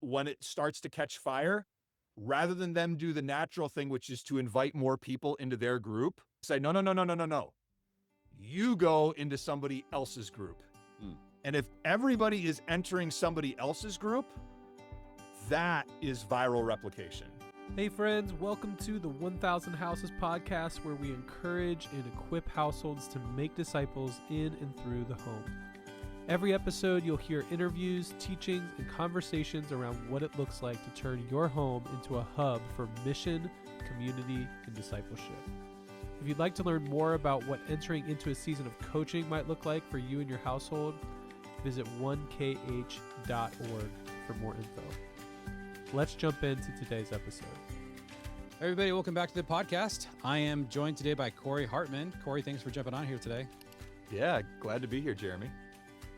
when it starts to catch fire, rather than them do the natural thing, which is to invite more people into their group, say, no, no, no, no, no, no, no. You go into somebody else's group. And if everybody is entering somebody else's group, that is viral replication. Hey friends, welcome to the 1000 Houses podcast, where we encourage and equip households to make disciples in and through the home. Every episode, you'll hear interviews, teachings, and conversations around what it looks like to turn your home into a hub for mission, community, and discipleship. If you'd like to learn more about what entering into a season of coaching might look like for you and your household, visit 1kh.org for more info. Let's jump into today's episode. Hey everybody, welcome back to the podcast. I am joined today by Cory Hartman. Cory, thanks for jumping on here today. Yeah, glad to be here, Jeremy.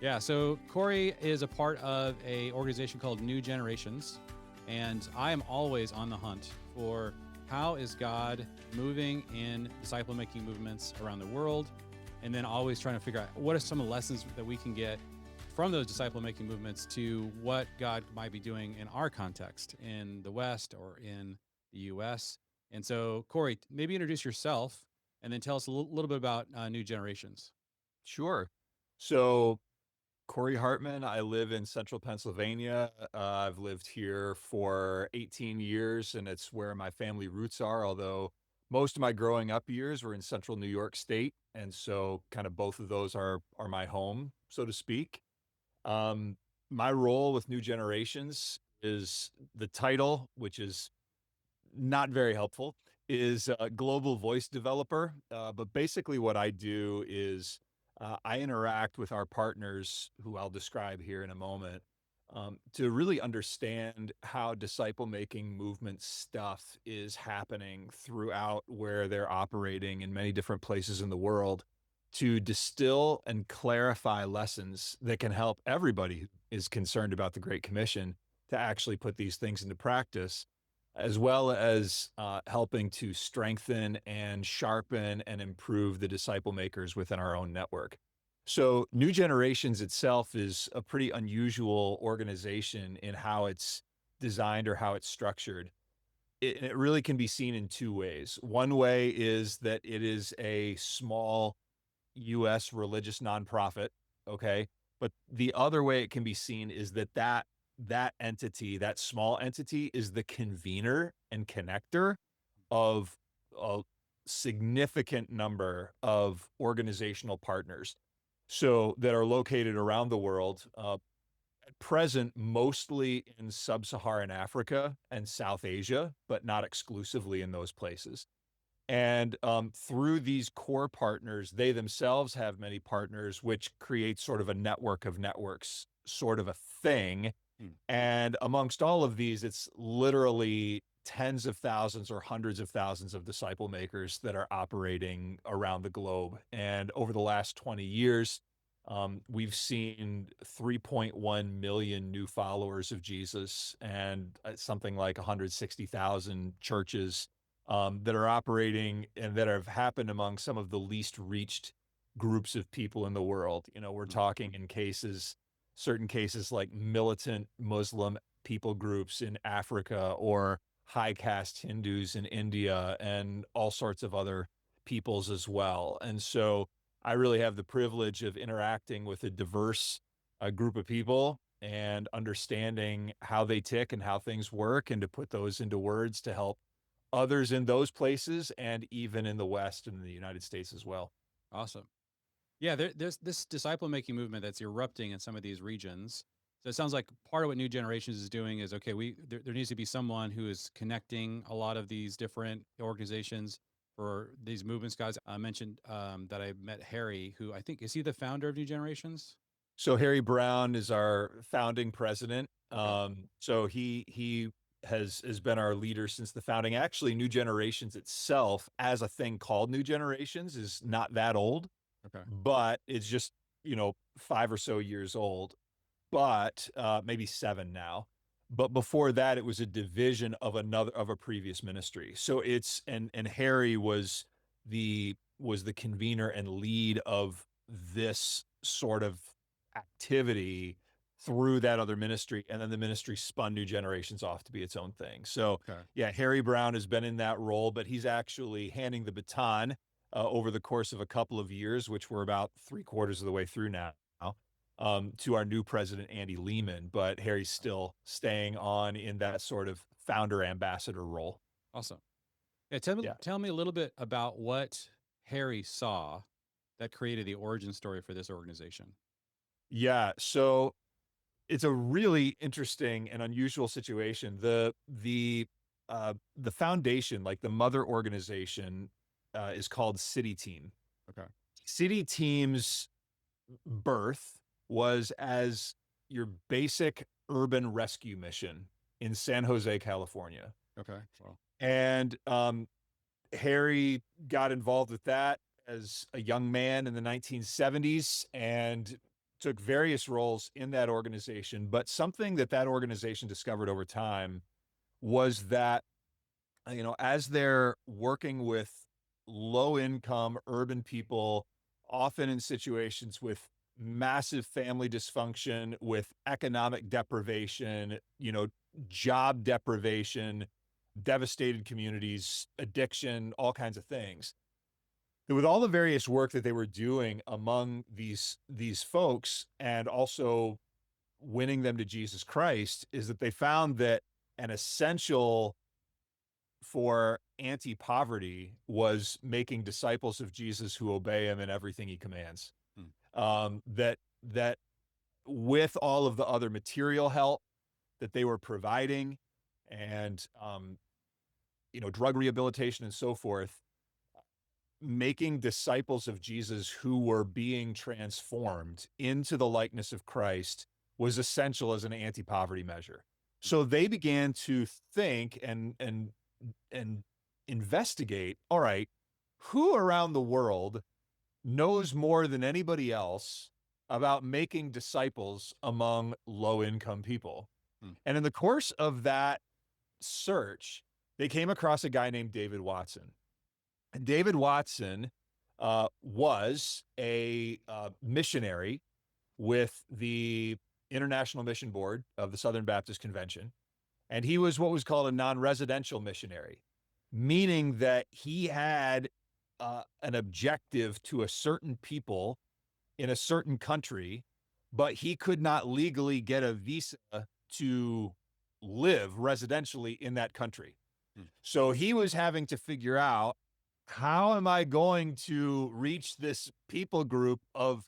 Yeah, so Cory is a part of an organization called New Generations, and I am always on the hunt for how is God moving in disciple-making movements around the world, and then always trying to figure out what are some of the lessons that we can get from those disciple-making movements to what God might be doing in our context in the West or in the U.S. And so, Cory, maybe introduce yourself and then tell us a little bit about New Generations. Sure. So, Cory Hartman, I live in central Pennsylvania. I've lived here for 18 years, and it's where my family roots are, although most of my growing up years were in central New York State. And so kind of both of those are my home, so to speak. My role with New Generations is the title, which is not very helpful, is a global voice developer. But basically what I do is I interact with our partners, who I'll describe here in a moment, to really understand how disciple-making movement stuff is happening throughout where they're operating in many different places in the world, to distill and clarify lessons that can help everybody who is concerned about the Great Commission to actually put these things into practice, as well as helping to strengthen and sharpen and improve the disciple makers within our own network. So New Generations itself is a pretty unusual organization in how it's designed or how it's structured. It really can be seen in two ways. One way is that it is a small U.S. religious nonprofit, okay? But the other way it can be seen is that entity, that small entity, is the convener and connector of a significant number of organizational partners, so that are located around the world, at present mostly in sub-Saharan Africa and South Asia, but not exclusively in those places. And through these core partners, they themselves have many partners, which creates sort of a network of networks, sort of a thing. And amongst all of these, it's literally tens of thousands or hundreds of thousands of disciple makers that are operating around the globe. And over the last 20 years, we've seen 3.1 million new followers of Jesus, and something like 160,000 churches that are operating and that have happened among some of the least reached groups of people in the world. You know, we're talking in certain cases like militant Muslim people groups in Africa, or high caste Hindus in India, and all sorts of other peoples as well. And so I really have the privilege of interacting with a diverse group of people and understanding how they tick and how things work, and to put those into words to help others in those places, and even in the West and in the United States as well. Awesome. Yeah, there's this disciple-making movement that's erupting in some of these regions. So it sounds like part of what New Generations is doing is, okay, there needs to be someone who is connecting a lot of these different organizations for these movements. Guys, I mentioned that I met Harry, who I think, is he the founder of New Generations? So Harry Brown is our founding president. So he has been our leader since the founding. Actually, New Generations itself, as a thing called New Generations, is not that old. Okay. But it's just, 5 or so years old, but maybe 7 now. But before that, it was a division of a previous ministry. So and Harry was the convener and lead of this sort of activity through that other ministry, and then the ministry spun New Generations off to be its own thing. So Okay. yeah, Harry Brown has been in that role, but he's actually handing the baton over the course of a couple of years, which we're about 3/4 of the way through now, to our new president, Andy Lehman. But Harry's still staying on in that sort of founder ambassador role. Awesome. Yeah, tell me a little bit about what Harry saw that created the origin story for this organization. Yeah, so it's a really interesting and unusual situation. The foundation, like the mother organization, is called City Team. Okay. City Team's birth was as your basic urban rescue mission in San Jose, California. Okay. Well. And Harry got involved with that as a young man in the 1970s and took various roles in that organization. But something that that organization discovered over time was that, as they're working with low income urban people, often in situations with massive family dysfunction, with economic deprivation, job deprivation, devastated communities, addiction, all kinds of things. With all the various work that they were doing among these folks and also winning them to Jesus Christ, is that they found that an essential for anti-poverty was making disciples of Jesus who obey him in everything he commands. Hmm. That with all of the other material help that they were providing and drug rehabilitation and so forth, making disciples of Jesus who were being transformed into the likeness of Christ was essential as an anti-poverty measure. So they began to think and investigate, all right, who around the world knows more than anybody else about making disciples among low-income people? Hmm. And in the course of that search, they came across a guy named David Watson. And David Watson was a missionary with the International Mission Board of the Southern Baptist Convention. And he was what was called a non-residential missionary, meaning that he had an objective to a certain people in a certain country, but he could not legally get a visa to live residentially in that country. Hmm. So he was having to figure out, how am I going to reach this people group of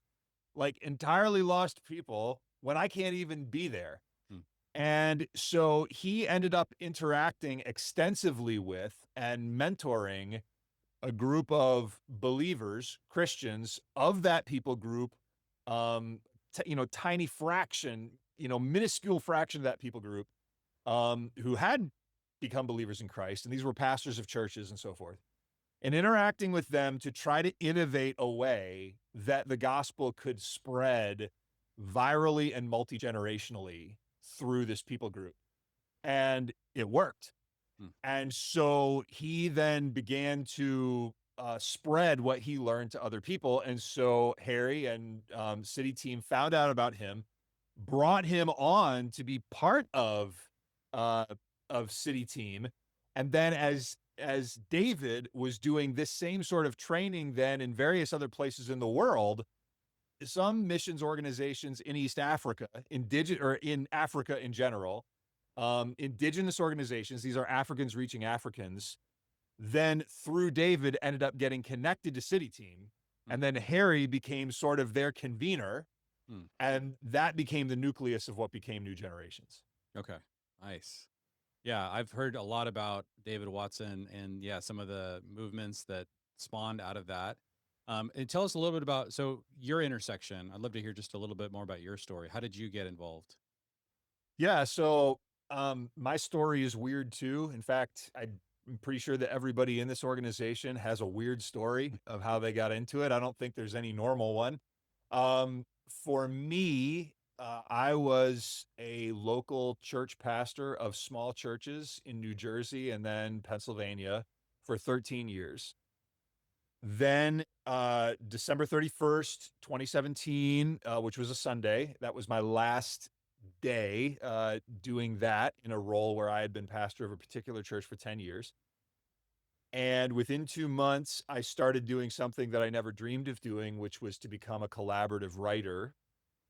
like entirely lost people when I can't even be there? Hmm. And so he ended up interacting extensively with and mentoring a group of believers, Christians of that people group, tiny fraction, minuscule fraction of that people group, who had become believers in Christ. And these were pastors of churches and so forth, and interacting with them to try to innovate a way that the gospel could spread virally and multi-generationally through this people group. And it worked. Hmm. And so he then began to spread what he learned to other people. And so Harry and City Team found out about him, brought him on to be part uh, of City Team. And then as David was doing this same sort of training then in various other places in the world, some missions organizations in East Africa, or in Africa in general, indigenous organizations, these are Africans reaching Africans, then through David ended up getting connected to City Team. And then Harry became sort of their convener. Hmm. And that became the nucleus of what became New Generations. Okay. Nice. Yeah, I've heard a lot about David Watson and yeah, some of the movements that spawned out of that. And tell us a little bit about your intersection. I'd love to hear just a little bit more about your story. How did you get involved? Yeah, so my story is weird too. In fact, I'm pretty sure that everybody in this organization has a weird story of how they got into it. I don't think there's any normal one. For me, I was a local church pastor of small churches in New Jersey and then Pennsylvania for 13 years. Then December 31st, 2017, which was a Sunday, that was my last day doing that in a role where I had been pastor of a particular church for 10 years. And within 2 months, I started doing something that I never dreamed of doing, which was to become a collaborative writer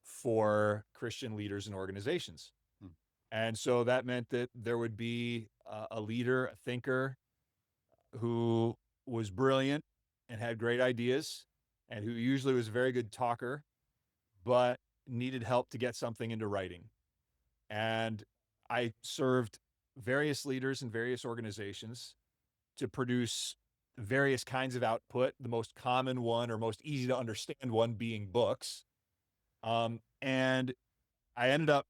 for Christian leaders and organizations. Hmm. And so that meant that there would be a leader, a thinker who was brilliant and had great ideas and who usually was a very good talker, but needed help to get something into writing. And I served various leaders in various organizations to produce various kinds of output, the most common one or most easy to understand one being books. And I ended up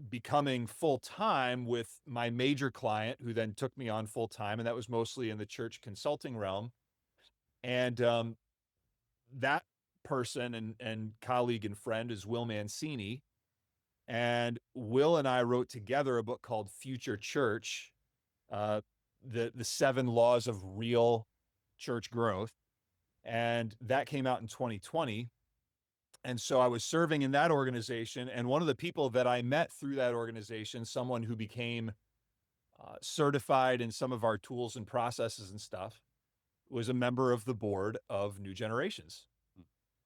becoming full time with my major client, who then took me on full time, and that was mostly in the church consulting realm. And that person and colleague and friend is Will Mancini. And Will and I wrote together a book called Future Church, uh, the 7 laws of real church growth. And that came out in 2020. And so I was serving in that organization. And one of the people that I met through that organization, someone who became certified in some of our tools and processes and stuff, was a member of the board of New Generations.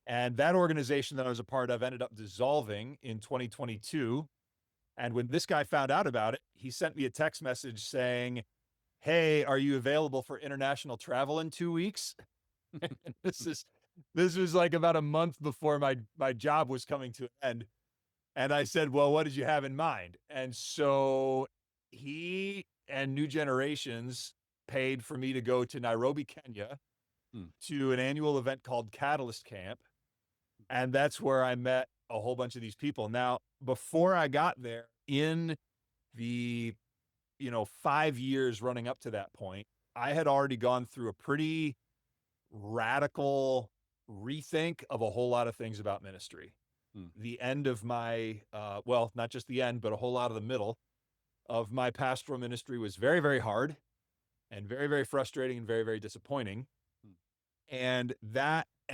And that organization that I was a part of ended up dissolving in 2022. And when this guy found out about it, he sent me a text message saying, "Hey, are you available for international travel in 2 weeks?" And this was like about a month before my job was coming to an end. And I said, "Well, what did you have in mind?" And so he and New Generations paid for me to go to Nairobi, Kenya, Hmm. to an annual event called Catalyst Camp. And that's where I met a whole bunch of these people. Now, before I got there, in the 5 years running up to that point, I had already gone through a pretty radical rethink of a whole lot of things about ministry. Hmm. The end of my, well, not just the end, but a whole lot of the middle of my pastoral ministry was very, very hard and very, very frustrating and very, very disappointing. Hmm. And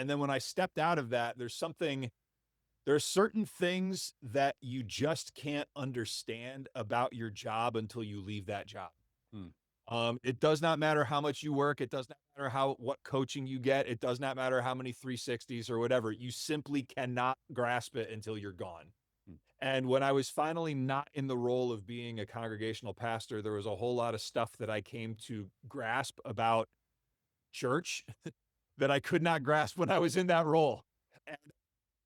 then when I stepped out of that, there are certain things that you just can't understand about your job until you leave that job. Hmm. It does not matter how much you work. It does not matter what coaching you get. It does not matter how many 360s or whatever. You simply cannot grasp it until you're gone. Hmm. And when I was finally not in the role of being a congregational pastor, there was a whole lot of stuff that I came to grasp about church that I could not grasp when I was in that role. And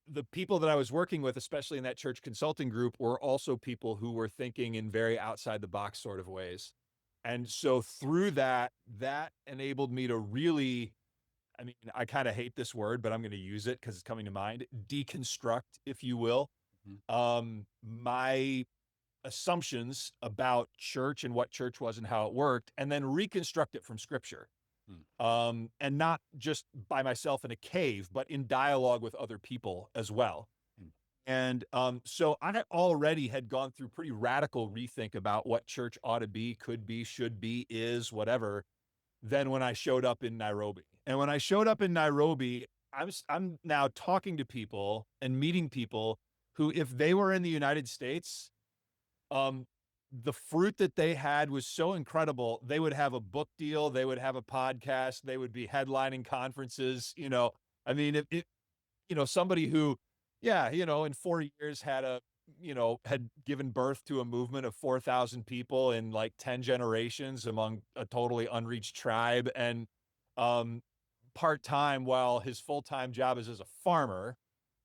the people that I was working with, especially in that church consulting group, were also people who were thinking in very outside the box sort of ways. And so through that enabled me to really, I mean, I kind of hate this word, but I'm going to use it because it's coming to mind, deconstruct, if you will, Mhm. my assumptions about church and what church was and how it worked, and then reconstruct it from scripture. Hmm. And not just by myself in a cave, but in dialogue with other people as well. Hmm. And so I already had gone through pretty radical rethink about what church ought to be, could be, should be, is, whatever, than when I showed up in Nairobi. And when I showed up in Nairobi, I'm now talking to people and meeting people who, if they were in the United States, um, the fruit that they had was so incredible. They would have a book deal, they would have a podcast, they would be headlining conferences. I mean, somebody who, yeah, in 4 years had given birth to a movement of 4,000 people in like 10 generations among a totally unreached tribe, and um, part time while his full time job is as a farmer,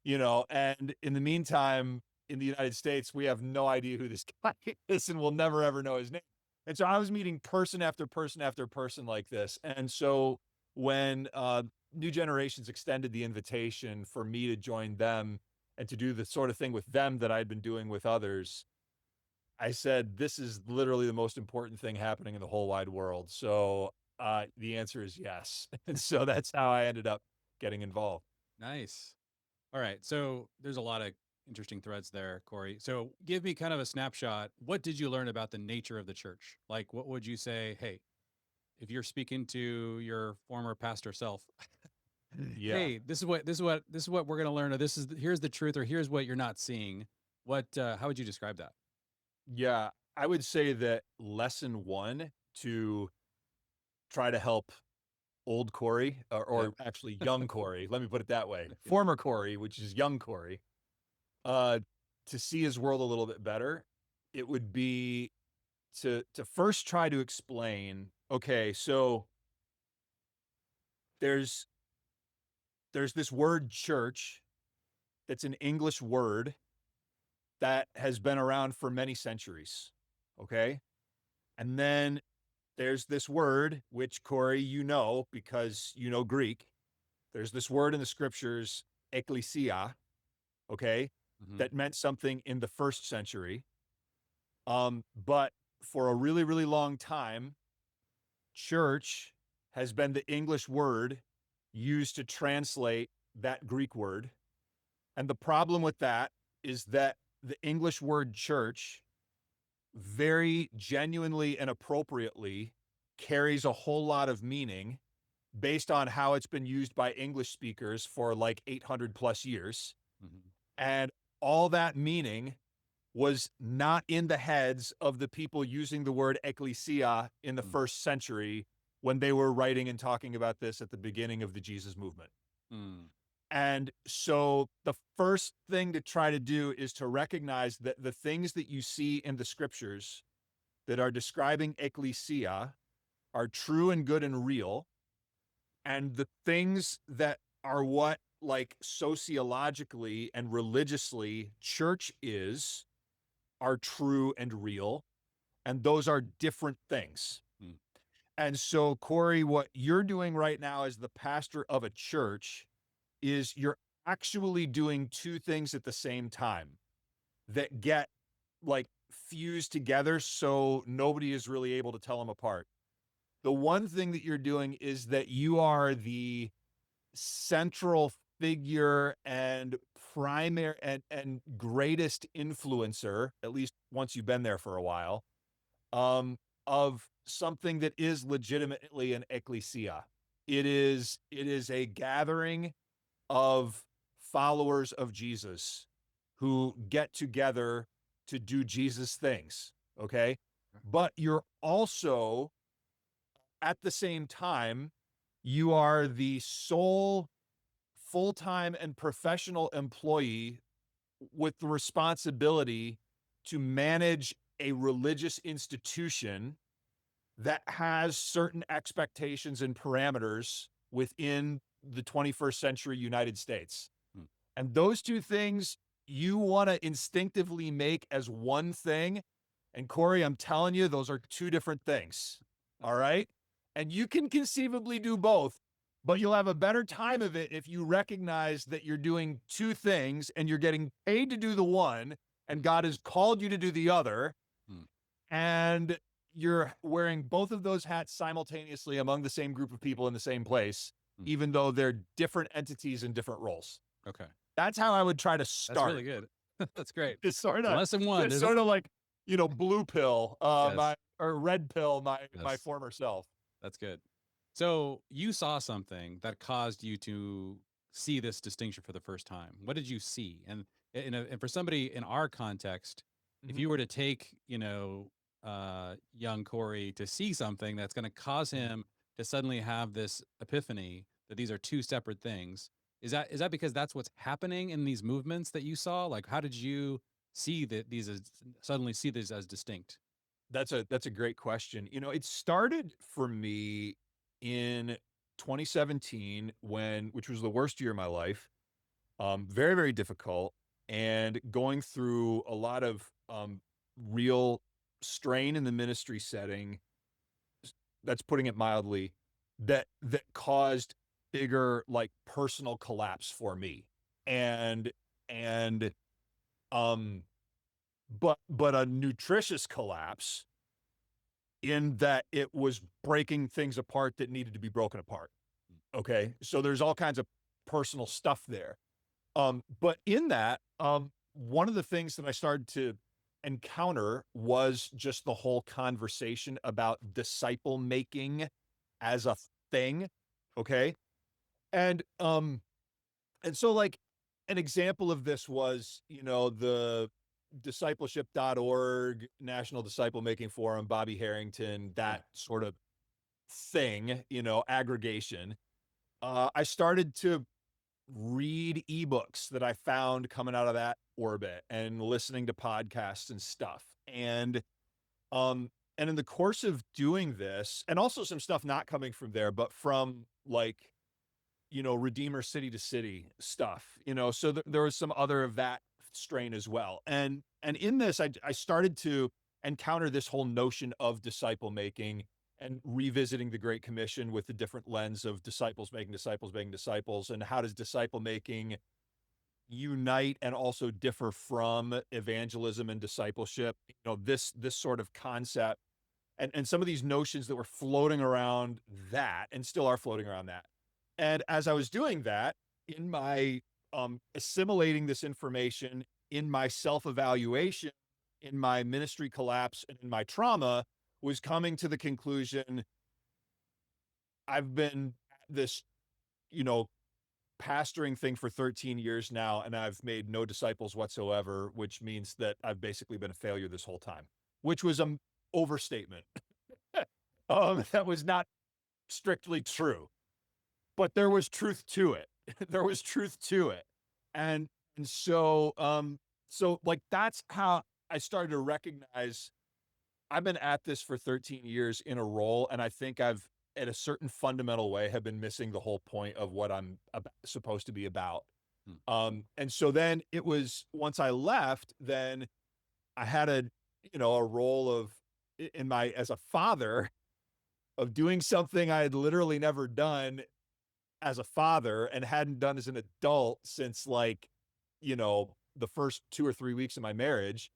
and in the meantime, in the United States, we have no idea who this guy is and we'll never ever know his name. And so I was meeting person after person after person like this. And so when New Generations extended the invitation for me to join them and to do the sort of thing with them that I'd been doing with others, I said, this is literally the most important thing happening in the whole wide world. So the answer is yes. And so that's how I ended up getting involved. Nice. All right. So there's a lot of interesting threads there, Cory. So give me kind of a snapshot. What did you learn about the nature of the church? Like, what would you say? Hey, if you're speaking to your former pastor self, Yeah. hey, this is what we're going to learn, or here's the truth, or here's what you're not seeing. What? How would you describe that? Yeah, I would say that lesson one to try to help old Cory, Yep. or actually young Cory, let me put it that way, former Cory, which is young Cory, uh, to see his world a little bit better, it would be to first try to explain, okay, so there's there's this word church that's an English word that has been around for many centuries. Okay. And then there's this word, which Cory, you know, because you know Greek. There's this word in the scriptures, ecclesia, okay, Hmm. that meant something in the first century. But for a really, really long time, church has been the English word used to translate that Greek word. And the problem with that is that the English word church very genuinely and appropriately carries a whole lot of meaning based on how it's been used by English speakers for like 800 plus years. Hmm. And all that meaning was not in the heads of the people using the word ecclesia in the first century when they were writing and talking about this at the beginning of the Jesus movement. Mm. And so the first thing to try to do is to recognize that the things that you see in the scriptures that are describing ecclesia are true and good and real. And the things that are what, like, sociologically and religiously church is, are true and real. And those are different things. Mm. And so, Cory, what you're doing right now as the pastor of a church is you're actually doing two things at the same time that get like fused together so nobody is really able to tell them apart. The one thing that you're doing is that you are the central figure and primary and greatest influencer, at least once you've been there for a while, of something that is legitimately an ecclesia. It is a gathering of followers of Jesus who get together to do Jesus things. Okay. But you're also, at the same time, you are the sole full time and professional employee with the responsibility to manage a religious institution that has certain expectations and parameters within the 21st century United States. Mm. And those two things you want to instinctively make as one thing. And Cory, I'm telling you, those are two different things. All right. And you can conceivably do both, but you'll have a better time of it if you recognize that you're doing two things and you're getting paid to do the one, and God has called you to do the other. Mm. And you're wearing both of those hats simultaneously among the same group of people in the same place, Mm. even though they're different entities in different roles. Okay. That's how I would try to That's really start. good. That's great. It's sort So of, lesson one, it's there's sort of like, blue pill, yes, my or red pill, my yes, former self. that's good. So you saw something that caused you to see this distinction for the first time. What did you see? And for somebody in our context, if Mhm, you were to take, young Cory to see something that's going to cause mhm. him to suddenly have this epiphany that these are two separate things, is that because that's what's happening in these movements that you saw? Like, how did you see that these as suddenly see these as distinct? That's a great question. It started for me in 2017, which was the worst year of my life. Very, very difficult, and going through a lot of real strain in the ministry setting. That's putting it mildly. That caused bigger, like, personal collapse for me, and and um, but a nutritious collapse in that it was breaking things apart that needed to be broken apart. Okay, so there's all kinds of personal stuff there. But in that, one of the things that I started to encounter was just the whole conversation about disciple making as a thing. Okay. And so, like, an example of this was, the discipleship.org, National Disciple Making Forum, Bobby Harrington, Yeah. that sort of thing, aggregation. I started to read ebooks that I found coming out of that orbit and listening to podcasts and stuff. Um and in the course of doing this, and also some stuff not coming from there, but from like, Redeemer City to City stuff, so there was some other of that strain as well. And in this, I started to encounter this whole notion of disciple making and revisiting the Great Commission with the different lens of disciples making disciples making disciples, and how does disciple making unite and also differ from evangelism and discipleship, this sort of concept, and some of these notions that were floating around that and still are floating around that. And as I was doing that, in my assimilating this information, in my self-evaluation, in my ministry collapse, and in my trauma, was coming to the conclusion, I've been this, you know, pastoring thing for 13 years now, and I've made no disciples whatsoever, which means that I've basically been a failure this whole time, which was an overstatement. That was not strictly true, but there was truth to it. There was truth to it. And so like that's how I started to recognize I've been at this for 13 years in a role, and I think I've, in a certain fundamental way, have been missing the whole point of what I'm supposed to be about. Hmm. And so then it was, once I left, then I had a role of, in my, as a father, of doing something I had literally never done as a father and hadn't done as an adult since, like, the first 2 or 3 weeks of my marriage,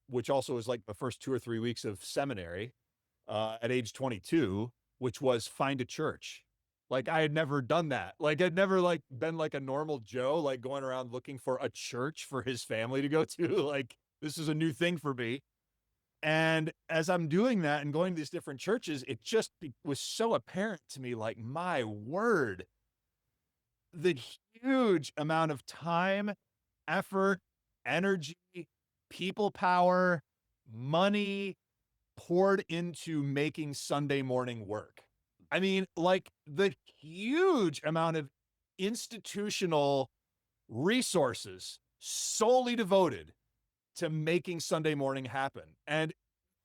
which also was like the first 2 or 3 weeks of seminary, at age 22, which was find a church. Like, I had never done that. Like, I'd never like been like a normal Joe, like going around looking for a church for his family to go to. Like, this is a new thing for me. And as I'm doing that and going to these different churches, it just was so apparent to me, like, my word, the huge amount of time, effort, energy, people power, money poured into making Sunday morning work. I mean, like, the huge amount of institutional resources solely devoted to making Sunday morning happen. And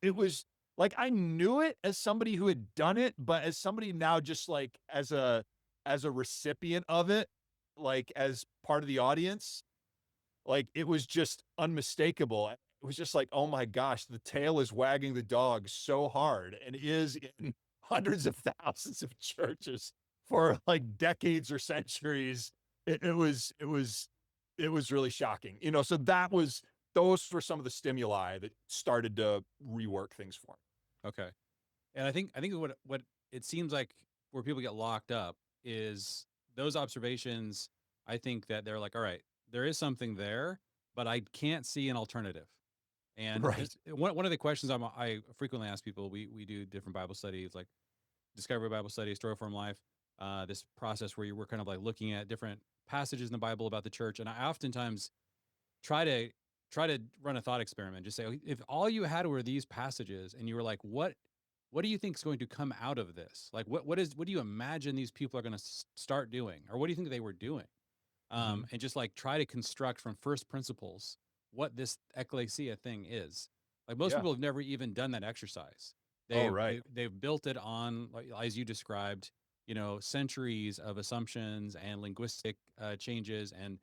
it was like, I knew it as somebody who had done it, but as somebody now, just like as a recipient of it, like as part of the audience, like, it was just unmistakable. It was just like, oh my gosh, the tail is wagging the dog so hard, and is in hundreds of thousands of churches for like decades or centuries. It was really shocking. So those were some of the stimuli that started to rework things for me. Okay. And I think what it seems like where people get locked up is those observations. I think that they're like, all right, there is something there, but I can't see an alternative. And Right. one of the questions I frequently ask people, we do different Bible studies, like Discovery Bible Study, Story Form Life, this process where we're kind of like looking at different passages in the Bible about the church. And I oftentimes try to run a thought experiment. Just say, "Okay, if all you had were these passages, and you were like, what do you think is going to come out of this? Like, what do you imagine these people are going to start doing, or what do you think they were doing?" Mhm. And just like try to construct from first principles what this ecclesia thing is. Like, most Yeah. people have never even done that exercise. Oh, They've right. they, they've built it on, like, as you described, centuries of assumptions and linguistic changes, and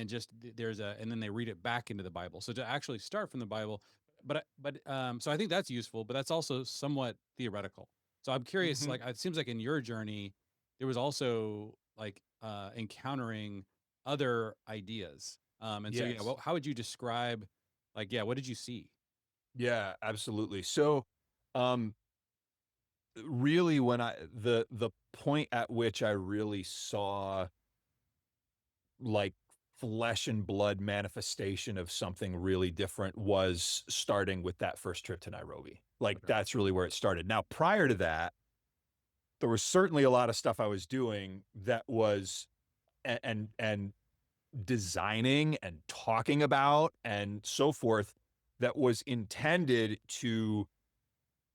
just and then they read it back into the Bible. So to actually start from the Bible, so I think that's useful, but that's also somewhat theoretical. So I'm curious, Mhm. like, it seems like in your journey, there was also like encountering other ideas. And so, yeah, Yes. well, how would you describe, like, yeah, what did you see? Yeah, absolutely. So, um, really, when the point at which I really saw, like, flesh and blood manifestation of something really different was starting with that first trip to Nairobi. Like, Okay. that's really where it started. Now, prior to that, there was certainly a lot of stuff I was doing that was, and designing and talking about and so forth that was intended to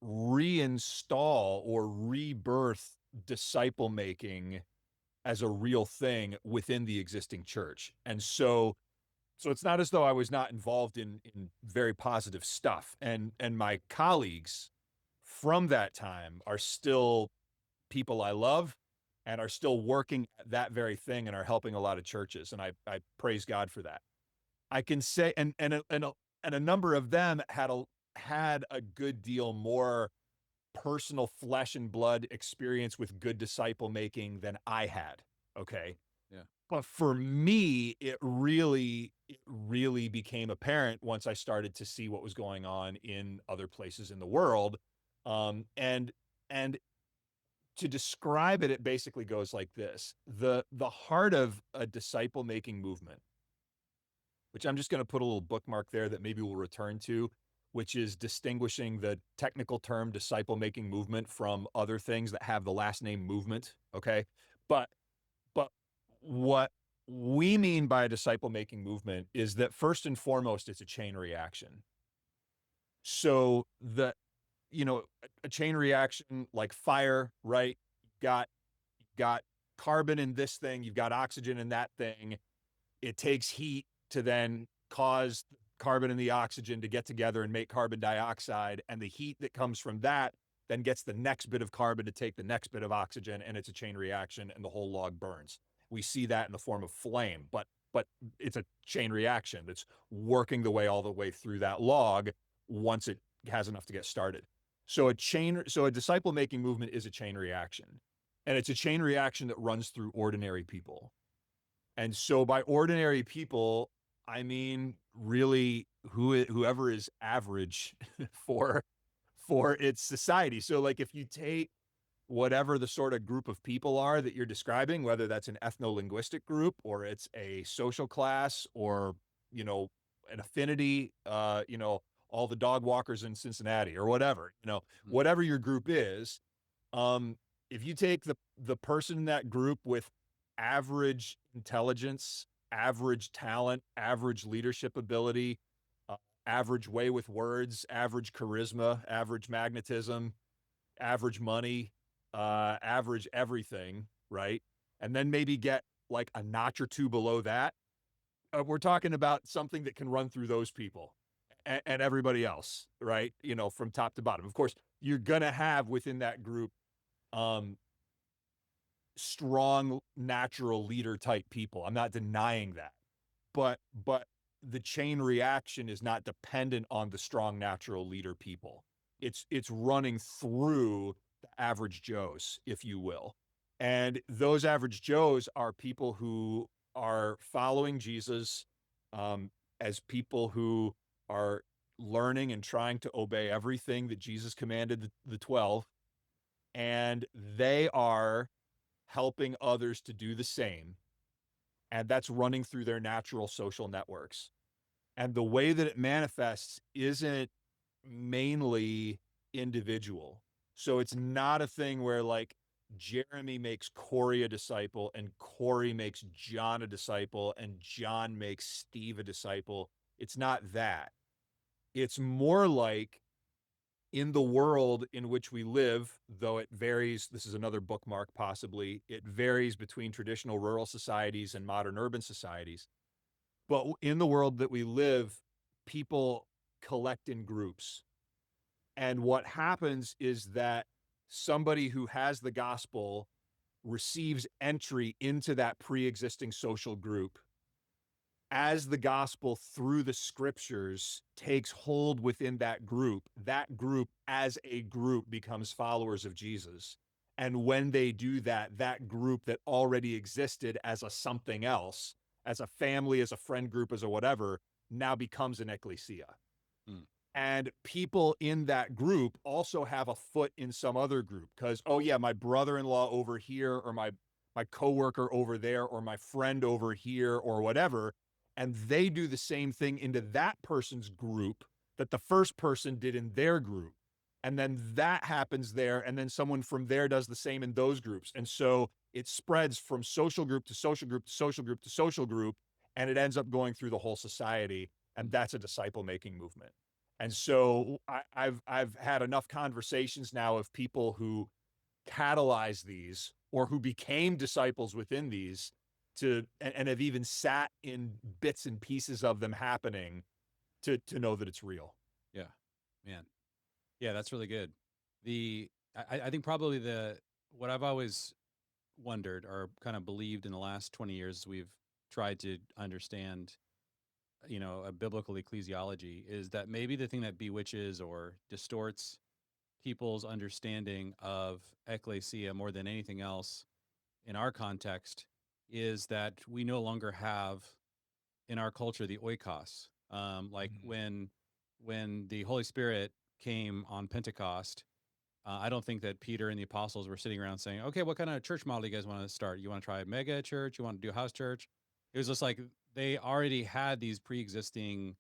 reinstall or rebirth disciple making as a real thing within the existing church. And so it's not as though I was not involved in very positive stuff. And my colleagues from that time are still people I love and are still working at that very thing and are helping a lot of churches. And I praise God for that. I can say, and a number of them had a good deal more personal flesh and blood experience with good disciple making than I had. Okay. Yeah. But for me, it really became apparent once I started to see what was going on in other places in the world. And to describe it, it basically goes like this. The heart of a disciple making movement, which I'm just going to put a little bookmark there that maybe we'll return to, which is distinguishing the technical term disciple making movement from other things that have the last name movement. Okay. But but what we mean by a disciple making movement is that first and foremost, it's a chain reaction. So a chain reaction like fire, right? Got carbon in this thing, you've got oxygen in that thing. It takes heat to then cause carbon and the oxygen to get together and make carbon dioxide. And the heat that comes from that then gets the next bit of carbon to take the next bit of oxygen, and it's a chain reaction, and the whole log burns. We see that in the form of flame, but it's a chain reaction that's working all the way through that log once it has enough to get started. So a disciple making movement is a chain reaction, and it's a chain reaction that runs through ordinary people. And so by ordinary people, I mean really whoever is average for for its society. So like if you take whatever the sort of group of people are that you're describing, whether that's an ethno-linguistic group or it's a social class or, an affinity, all the dog walkers in Cincinnati or whatever, Mm. whatever your group is, um, if you take the person in that group with average intelligence, average talent, average leadership ability, uh, average way with words, average charisma, average magnetism, average money, average everything, right? And then maybe get like a notch or two below that. We're talking about something that can run through those people and everybody else, right? From top to bottom. Of course, you're going to have within that group um, strong natural leader type people. I'm not denying that. But the chain reaction is not dependent on the strong natural leader people. It's running through the average Joes, if you will. And those average Joes are people who are following Jesus, as people who are learning and trying to obey everything that Jesus commanded the 12, and they are helping others to do the same. And that's running through their natural social networks. And the way that it manifests isn't mainly individual. So it's not a thing where like Jeremy makes Cory a disciple and Cory makes John a disciple and John makes Steve a disciple. It's not that. It's more like in the world in which we live, though it varies, this is another bookmark possibly, it varies between traditional rural societies and modern urban societies. But in the world that we live, people collect in groups. And what happens is that somebody who has the gospel receives entry into that pre existing social group as the gospel through the scriptures takes hold within that group as a group becomes followers of Jesus. And when they do that, that group that already existed as a something else, as a family, as a friend group, as a whatever, now becomes an ecclesia. Mm. And people in that group also have a foot in some other group because, oh yeah, my brother-in-law over here, or my coworker over there, or my friend over here, or whatever, and they do the same thing into that person's group that the first person did in their group. And then that happens there, and then someone from there does the same in those groups. And so it spreads from social group to social group to social group to social group, and it ends up going through the whole society, and that's a disciple making movement. And so I've had enough conversations now of people who catalyze these or who became disciples within these and have even sat in bits and pieces of them happening to know that it's real. Yeah, man. Yeah, that's really good. I think probably what I've always wondered or kind of believed in the last 20 years we've tried to understand, a biblical ecclesiology, is that maybe the thing that bewitches or distorts people's understanding of ecclesia more than anything else in our context is that we no longer have in our culture the oikos. Like Mm. when the Holy Spirit came on Pentecost, I don't think that Peter and the apostles were sitting around saying, "Okay, what kind of church model do you guys want to start? You want to try a mega church? You want to do house church?" It was just like they already had these pre-existing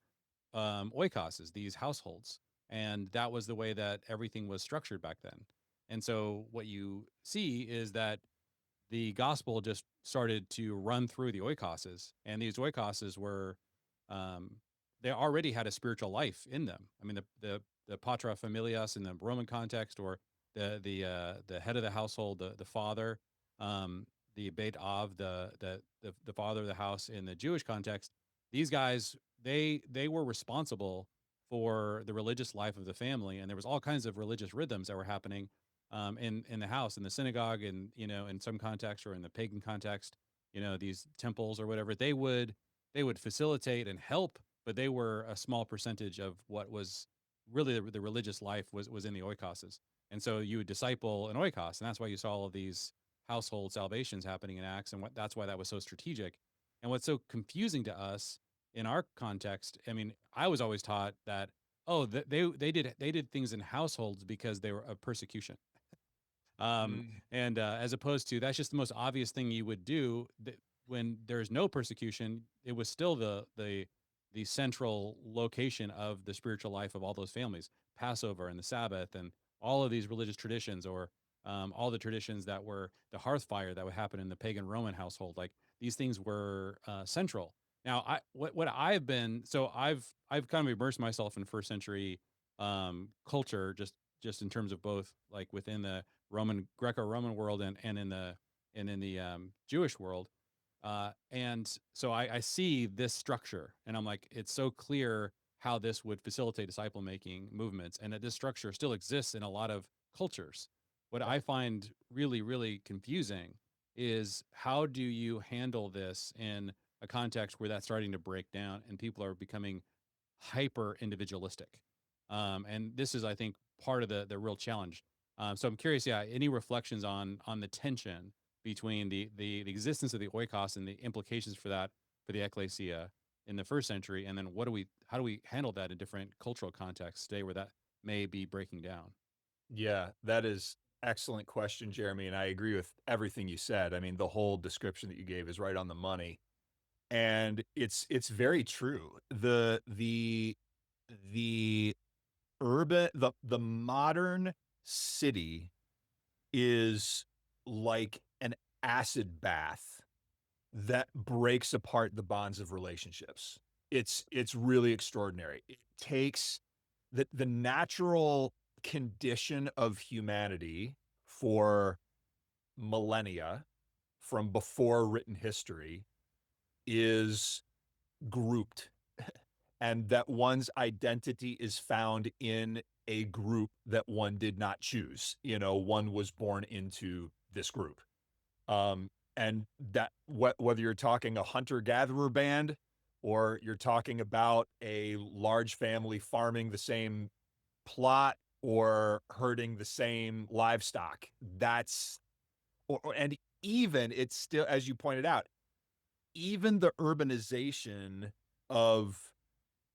oikoses, these households, and that was the way that everything was structured back then. And so what you see is that the gospel just started to run through the oikoses, and these oikoses were, um, they already had a spiritual life in them. I mean, the patra familias in the Roman context, or the head of the household, the father, the beit av, the father of the house in the Jewish context. These guys, they were responsible for the religious life of the family, and there was all kinds of religious rhythms that were happening in the house, in the synagogue, and in some context or in the pagan context, these temples or whatever, they would facilitate and help, but they were a small percentage of what was really the religious life was in the oikoses. And so you would disciple an oikos, and that's why you saw all of these household salvations happening in Acts, and that's why that was so strategic. And what's so confusing to us in our context, I mean, I was always taught that, oh, they did things in households because they were a persecution. Mm. And as opposed to, that's just the most obvious thing you would do. When there's no persecution, it was still the central location of the spiritual life of all those families. Passover and the Sabbath and all of these religious traditions, or all the traditions that were the hearth fire that would happen in the pagan Roman household. Like, these things were central. Now, what I've been, so I've kind of immersed myself in first century culture, just in terms of both, like, within the Roman Greco-Roman world, and in the Jewish world. And so I see this structure, and I'm like, it's so clear how this would facilitate disciple making movements, and that this structure still exists in a lot of cultures. What Yeah. I find really, really confusing is, how do you handle this in a context where that's starting to break down and people are becoming hyper individualistic? And this is, I think, part of the real challenge. So I'm curious, yeah, any reflections on the tension between the existence of the oikos and the implications for that for the ecclesia in the first century, and then how do we handle that in different cultural contexts today where that may be breaking down? Yeah, that is excellent question, Jeremy, and I agree with everything you said. I mean, the whole description that you gave is right on the money. And it's very true. The the modern city is like an acid bath that breaks apart the bonds of relationships. It's really extraordinary. It takes the natural condition of humanity for millennia from before written history is grouped, and that one's identity is found in a group that one did not choose. One was born into this group. And that whether you're talking a hunter gatherer band or you're talking about a large family farming the same plot or herding the same livestock, that's and even it's still, as you pointed out, even the urbanization of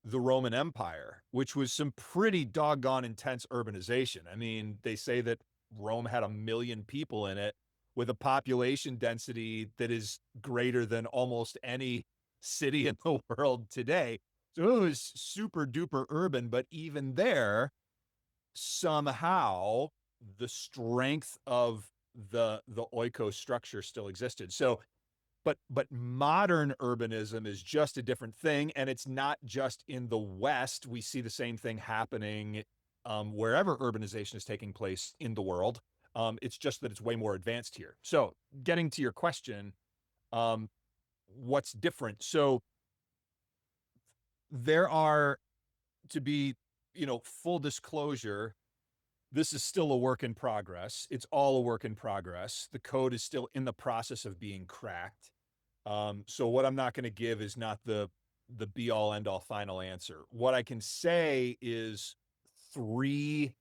the Roman Empire, which was some pretty doggone intense urbanization. I mean, they say that Rome had 1 million people in it with a population density that is greater than almost any city in the world today. So it was super duper urban, but even there, somehow the strength of the oikos structure still existed. So but modern urbanism is just a different thing, and it's not just in the West. We see the same thing happening wherever urbanization is taking place in the world. It's just that it's way more advanced here. So, getting to your question, um, what's different? So, there are, to be, full disclosure, this is still a work in progress. It's all a work in progress. The code is still in the process of being cracked. So what I'm not going to give is not the be all end all final answer. What I can say is three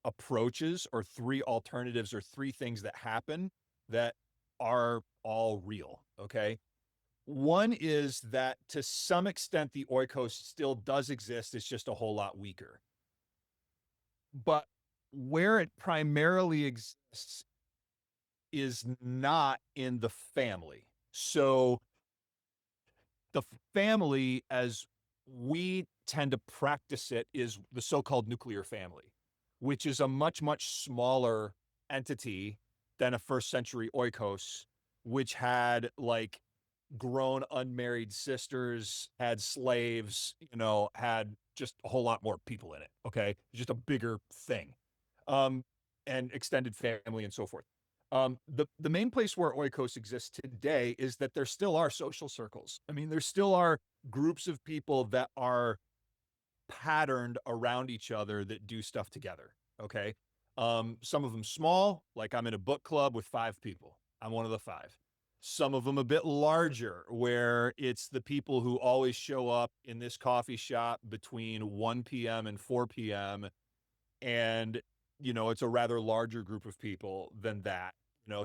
approaches or three alternatives or three things that happen that are all real. Okay. One is that to some extent the oikos still does exist. It's just a whole lot weaker. But where it primarily exists is not in the family. So the family, as we tend to practice it, is the so-called nuclear family, which is a much, much smaller entity than a first century oikos, which had like grown unmarried sisters, had slaves, had just a whole lot more people in it. Okay. Just a bigger thing. Um, and extended family and so forth. The main place where oikos exists today is that there still are social circles. I mean, there still are groups of people that are patterned around each other that do stuff together. Okay. Some of them small, like I'm in a book club with 5 people. I'm one of the 5. Some of them a bit larger, where it's the people who always show up in this coffee shop between 1 p.m. and 4 p.m. And, it's a rather larger group of people than that,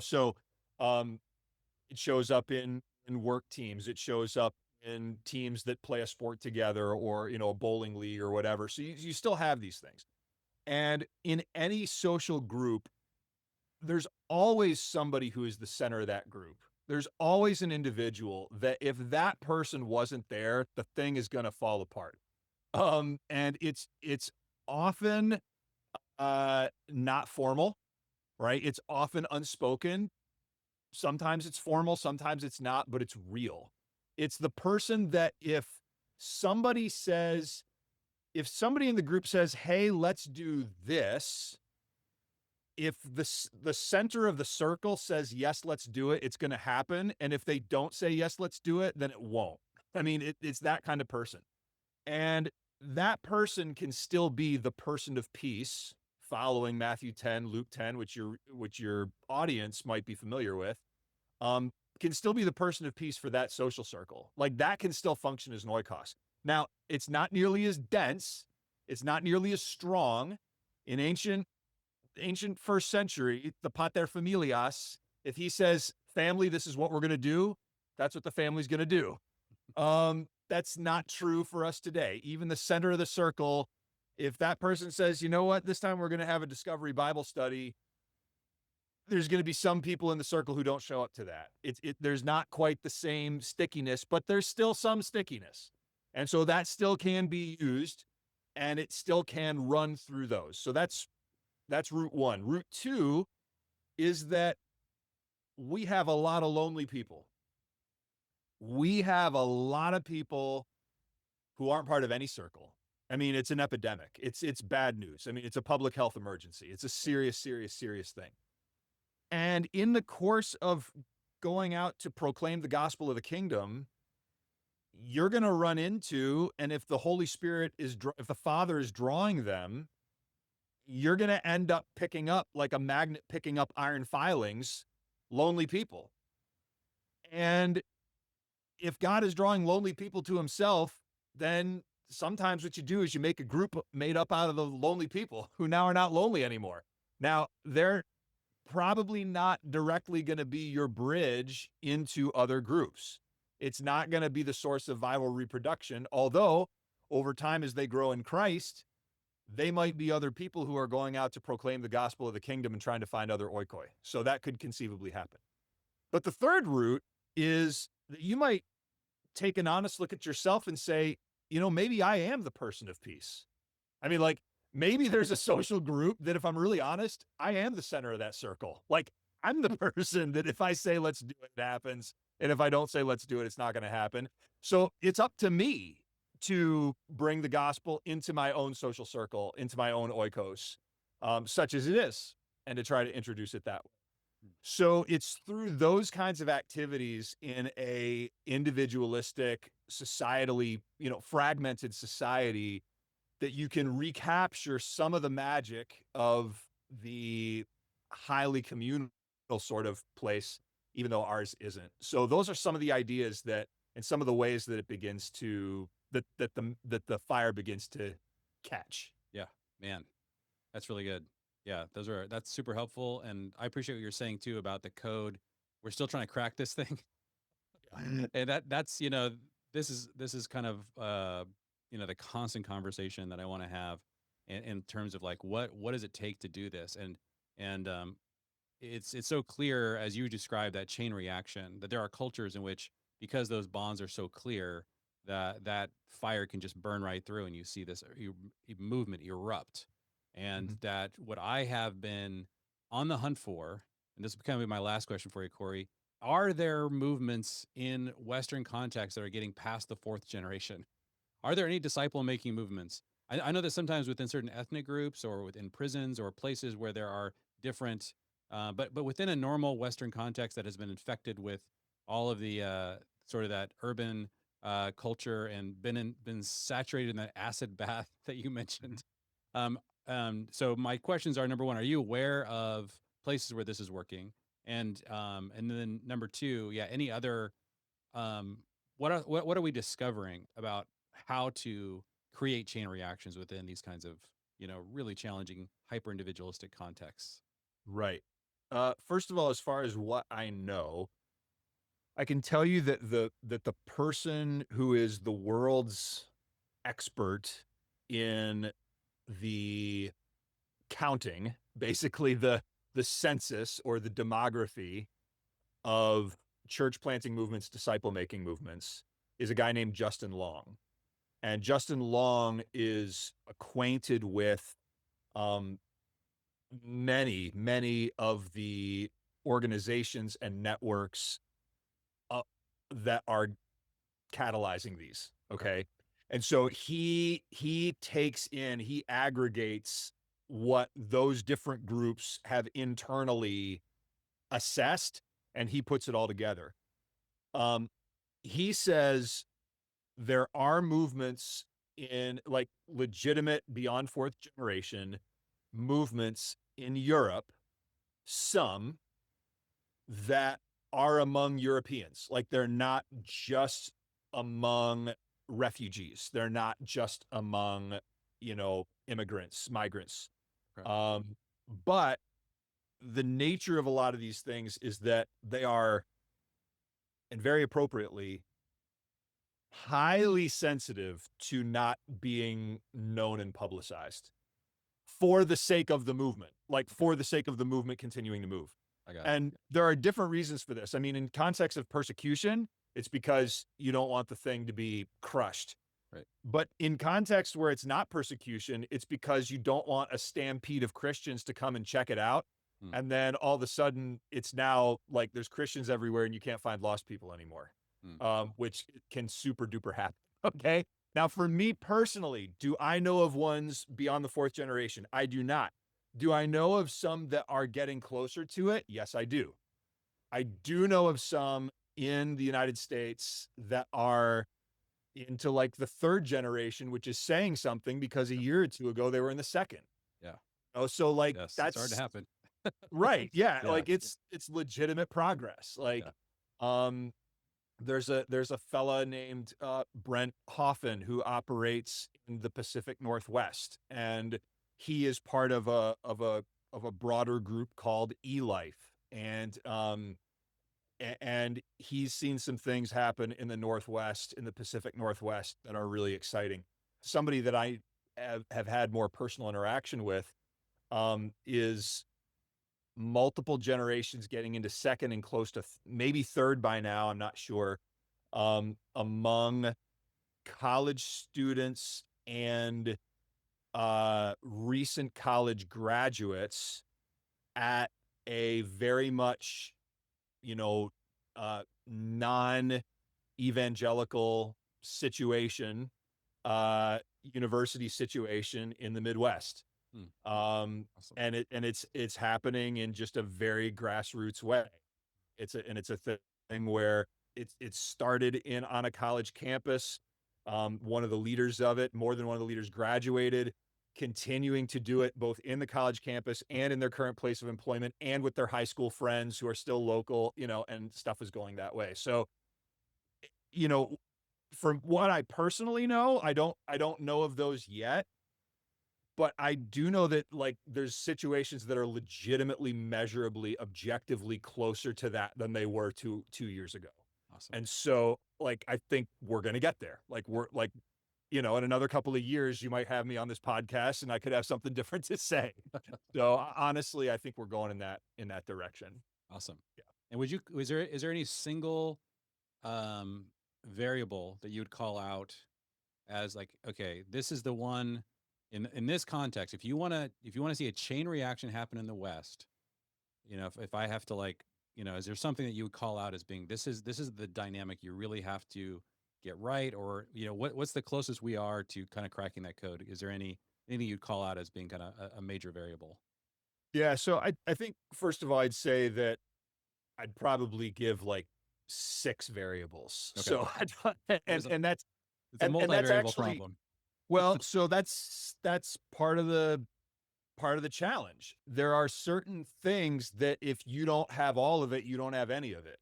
So um, it shows up in work teams. It shows up in teams that play a sport together, or, a bowling league or whatever. So you still have these things. And in any social group, there's always somebody who is the center of that group. There's always an individual that if that person wasn't there, the thing is going to fall apart. And it's often not formal, right? It's often unspoken. Sometimes it's formal, sometimes it's not, but it's real. It's the person that somebody says, if somebody in the group says, "Hey, let's do this," if the center of the circle says, "Yes, let's do it," it's going to happen. And if they don't say, "Yes, let's do it," then it won't. I mean, it's that kind of person. And that person can still be the person of peace, following Matthew 10, Luke 10, which your audience might be familiar with. Can still be the person of peace for that social circle. Like that can still function as an oikos. Now, it's not nearly as dense. It's not nearly as strong. In ancient first century, the pater familias, if he says, "Family, this is what we're going to do," that's what the family's going to do. That's not true for us today. Even the center of the circle, if that person says, "You know what, this time we're going to have a discovery Bible study," there's going to be some people in the circle who don't show up to that. There's not quite the same stickiness, but there's still some stickiness. And so that still can be used, and it still can run through those. So that's route 1. Route 2 is that we have a lot of lonely people. We have a lot of people who aren't part of any circle. I mean, it's an epidemic. It's bad news. I mean, it's a public health emergency. It's a serious, serious, serious thing. And in the course of going out to proclaim the gospel of the kingdom, you're going to run into, and if the Holy Spirit if the Father is drawing them, you're going to end up picking up, like a magnet picking up iron filings, lonely people. And if God is drawing lonely people to himself, then sometimes what you do is you make a group made up out of the lonely people who now are not lonely anymore. Now, they're probably not directly going to be your bridge into other groups. It's not going to be the source of viral reproduction, although over time, as they grow in Christ, they might be other people who are going out to proclaim the gospel of the kingdom and trying to find other oikoi. So that could conceivably happen. But the third route is that you might take an honest look at yourself and say, maybe I am the person of peace. I mean, like, maybe there's a social group that, if I'm really honest, I am the center of that circle. Like, I'm the person that if I say, "Let's do it," it happens. And if I don't say let's do it, it's not going to happen. So it's up to me to bring the gospel into my own social circle, into my own oikos, such as it is, and to try to introduce it that way. So it's through those kinds of activities in a individualistic, societally, fragmented society that you can recapture some of the magic of the highly communal sort of place, even though ours isn't. So those are some of the ideas that, and some of the ways that it begins to, that the fire begins to catch. Yeah, man, that's really good. Yeah, that's super helpful, and I appreciate what you're saying too about the code. We're still trying to crack this thing, and that's this is kind of the constant conversation that I want to have in terms of like what does it take to do this, and it's so clear as you describe that chain reaction that there are cultures in which, because those bonds are so clear, that fire can just burn right through and you see this movement erupt. And Mhm. that what I have been on the hunt for, and this is kind of my last question for you, Cory, are there movements in Western contexts that are getting past the fourth generation? Are there any disciple making movements? I know that sometimes within certain ethnic groups or within prisons or places where there are different, but within a normal Western context that has been infected with all of the sort of that urban culture and been saturated in that acid bath that you Mhm. mentioned. Um, so my questions are: number one, are you aware of places where this is working? And then number two, yeah, any other um, what are we discovering about how to create chain reactions within these kinds of really challenging hyper individualistic contexts? Right. First of all, as far as what I know, I can tell you that the person who is the world's expert in the counting, basically the census or the demography of church planting movements, disciple making movements, is a guy named Justin Long. And Justin Long is acquainted with um, many of the organizations and networks uh, that are catalyzing these. Okay. Okay. And so he aggregates what those different groups have internally assessed, and he puts it all together. Um, he says there are movements in, like, legitimate beyond fourth generation movements in Europe, some that are among Europeans. Like, they're not just among refugees. They're not just among, immigrants, migrants. Okay. Um, but the nature of a lot of these things is that they are, and very appropriately, highly sensitive to not being known and publicized for the sake of the movement, like Okay. for the sake of the movement continuing to move. I got it. And there are different reasons for this. I mean, in context of persecution, it's because you don't want the thing to be crushed. Right. But in context where it's not persecution, it's because you don't want a stampede of Christians to come and check it out. Hmm. And then all of a sudden, it's now like there's Christians everywhere and you can't find lost people anymore, Hmm. which can super duper happen. Okay. Now, for me personally, do I know of ones beyond the fourth generation? I do not. Do I know of some that are getting closer to it? Yes, I do. I do know of some in the United States that are into like the third generation, which is saying something because a Yep. year or two ago they were in the second. Yeah. Oh, so like Yes. It's starting to that's happen. right. Yeah, Yeah. like it's legitimate progress. Like Yeah. um there's a fella named Brent Hoffin who operates in the Pacific Northwest, and he is part of a broader group called eLife, and he's seen some things happen in the Northwest, in the Pacific Northwest, that are really exciting. Somebody that I have had more personal interaction with is multiple generations getting into second and close to maybe third by now. I'm not sure. Among college students and recent college graduates at a very much, you know, non-evangelical situation, university situation in the Midwest. Hmm. Um, Awesome. and it's happening in just a very grassroots way. It's a thing where it started on a college campus. One of the leaders of it, more than one of the leaders, graduated, continuing to do it both in the college campus and in their current place of employment and with their high school friends who are still local, and stuff is going that way. So, you know, from what I personally know, I don't know of those yet, but I do know that like there's situations that are legitimately, measurably, objectively closer to that than they were two years ago. Awesome. And so like I think we're gonna get there. Like we're like, in another couple of years, you might have me on this podcast and I could have something different to say. So honestly, I think we're going in that direction. Awesome. Yeah. And is there any single um, variable that you would call out as like, okay, this is the one in this context. If you want to see a chain reaction happen in the West, if I have to like, is there something that you would call out as being this is the dynamic you really have to get right, or what's the closest we are to kind of cracking that code? Is there anything you'd call out as being kind of a major variable? Yeah. So I think first of all, I'd say that I'd probably give like six variables. Okay, So there's a and that's it's a and that's multivariable actually, problem. well, so that's part of the challenge. There are certain things that if you don't have all of it, you don't have any of it.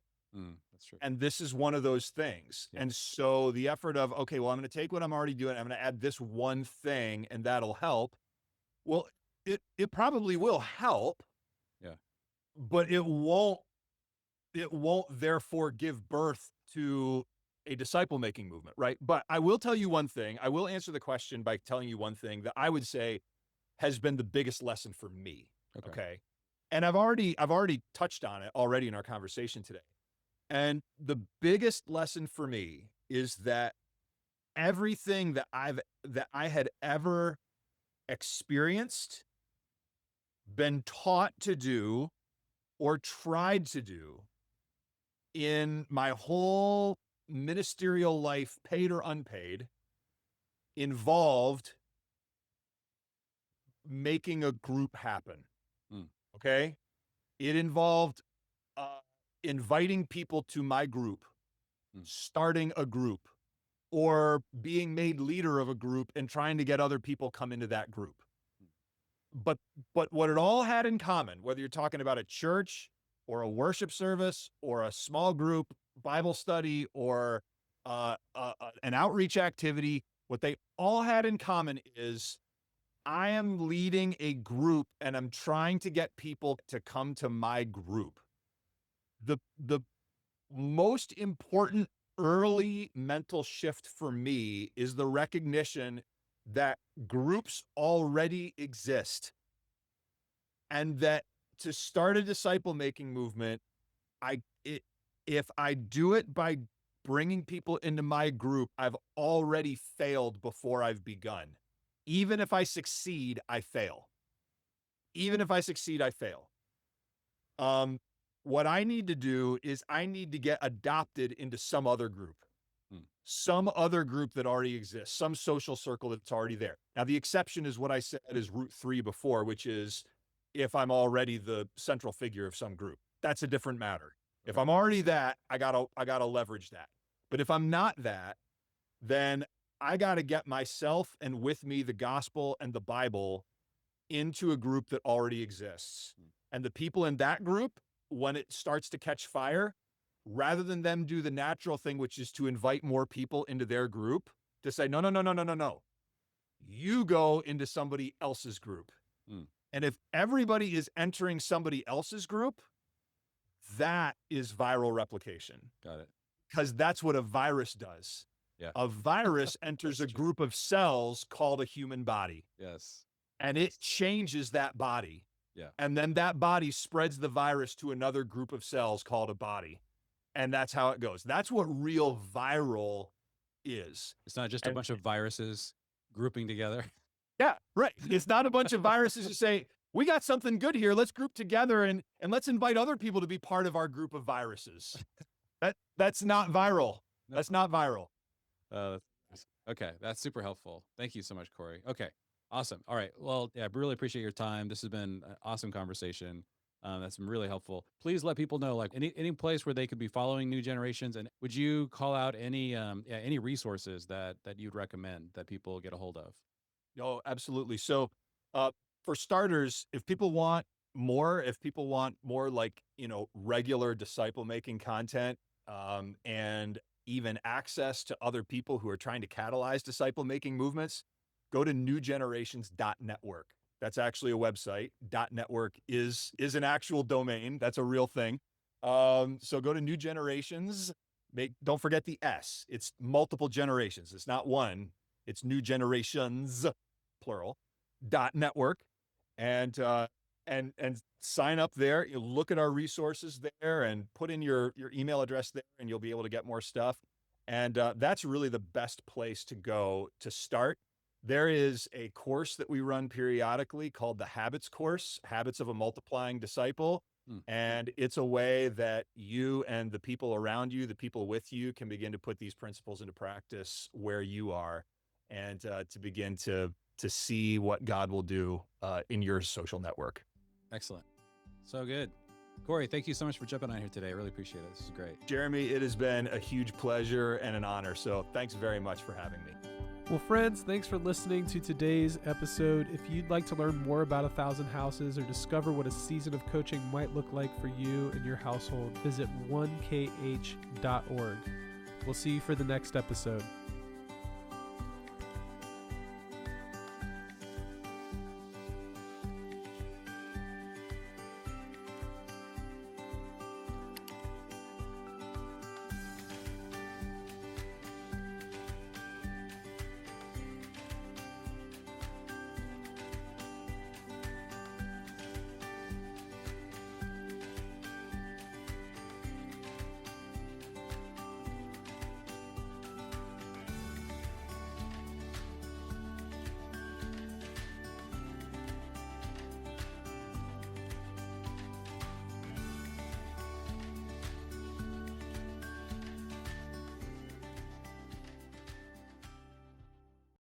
That's true. And this is one of those things. Yeah. And so the effort of, okay, well, I'm going to take what I'm already doing, I'm going to add this one thing and that'll help. Well, it probably will help, Yeah. but it won't therefore give birth to a disciple making movement, right? But I will tell you one thing. I will answer the question by telling you one thing that I would say has been the biggest lesson for me. Okay. Okay. And I've already touched on it already in our conversation today. And the biggest lesson for me is that everything that I had ever experienced, been taught to do, or tried to do in my whole ministerial life, paid or unpaid, involved making a group happen. Mm. Okay. It involved uh, inviting people to my group, Mm. starting a group, or being made leader of a group and trying to get other people come into that group. But what it all had in common, whether you're talking about a church or a worship service or a small group Bible study or an outreach activity, what they all had in common is I am leading a group and I'm trying to get people to come to my group. The most important early mental shift for me is the recognition that groups already exist and that to start a disciple making movement, if I do it by bringing people into my group, I've already failed before I've begun. Even if I succeed, I fail. Even if I succeed, I fail. Um, what I need to do is I need to get adopted into some other group, Mm. some other group that already exists, some social circle that's already there. Now, the exception is what I said is route 3 before, which is if I'm already the central figure of some group. That's a different matter. If Okay. I'm already that, I gotta leverage that. But if I'm not that, then I gotta get myself and with me the gospel and the Bible into a group that already exists. Mm. And the people in that group, when it starts to catch fire, rather than them do the natural thing, which is to invite more people into their group, to say, no, no, no, no, no, no, no. You go into somebody else's group. Mm. And if everybody is entering somebody else's group, that is viral replication Got it. because that's what a virus does. Yeah. A virus enters a That's true. group of cells called a human body, Yes. and it changes that body. Yeah. And then that body spreads the virus to another group of cells called a body. And that's how it goes. That's what real viral is. It's not just a And bunch of viruses grouping together. yeah, right. It's not a bunch of viruses who say, we got something good here. Let's group together and let's invite other people to be part of our group of viruses. That's not viral. No. That's not viral. Okay, that's super helpful. Thank you so much, Cory. Okay, awesome. All right. Well, yeah, I really appreciate your time. This has been an awesome conversation. That's been really helpful. Please let people know, like any place where they could be following New Generations, and would you call out any resources that you'd recommend that people get a hold of? Oh, absolutely. So, for starters, if people want more like, regular disciple making content, and even access to other people who are trying to catalyze disciple making movements, go to newgenerations.network. That's actually a website. .network is an actual domain. That's a real thing. So go to New Generations. Don't forget the S. It's multiple generations. It's not one. It's New Generations, plural, .network, and sign up there. You look at our resources there and put in your email address there, and you'll be able to get more stuff. And that's really the best place to go to start. There is a course that we run periodically called the Habits course, Habits of a Multiplying Disciple. Hmm. And it's a way that you and the people around you, the people with you, can begin to put these principles into practice where you are, and to begin to see what God will do in your social network. Excellent. So good. Cory, thank you so much for jumping on here today. I really appreciate it. This is great. Jeremy, it has been a huge pleasure and an honor. So thanks very much for having me. Well, friends, thanks for listening to today's episode. If you'd like to learn more about 1,000 Houses or discover what a season of coaching might look like for you and your household, visit 1kh.org. We'll see you for the next episode.